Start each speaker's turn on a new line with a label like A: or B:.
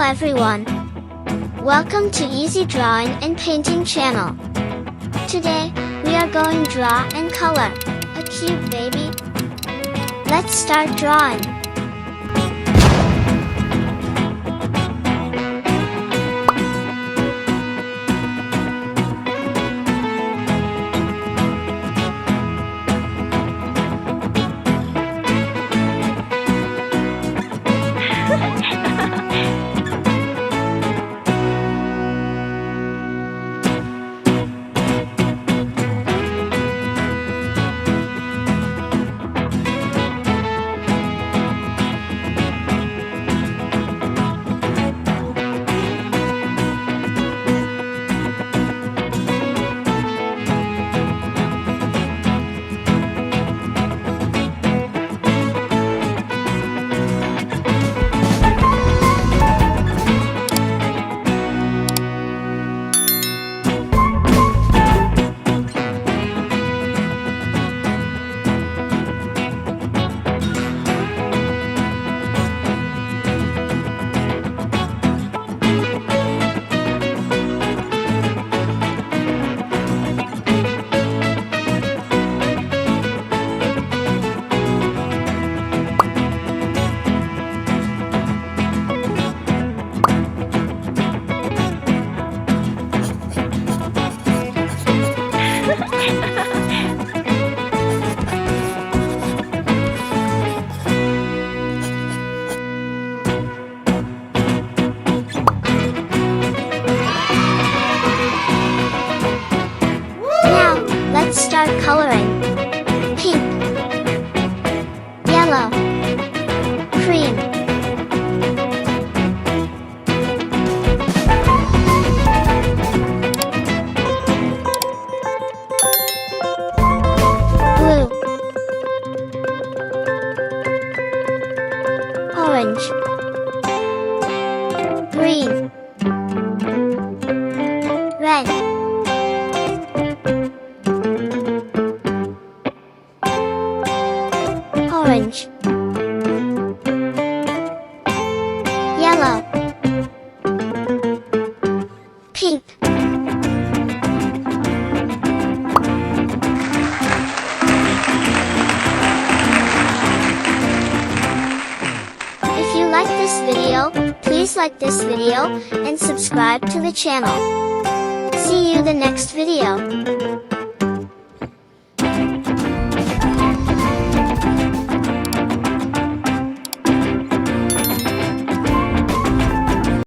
A: everyone. Welcome to Easy Drawing and Painting channel. Today, we are going draw and color a cute baby. Let's start drawing. Let's start coloring. Pink, yellow, cream, blue, orange, green, red, orange, yellow, pink, if you like this video, please like this video and subscribe to the channel. See you the next video.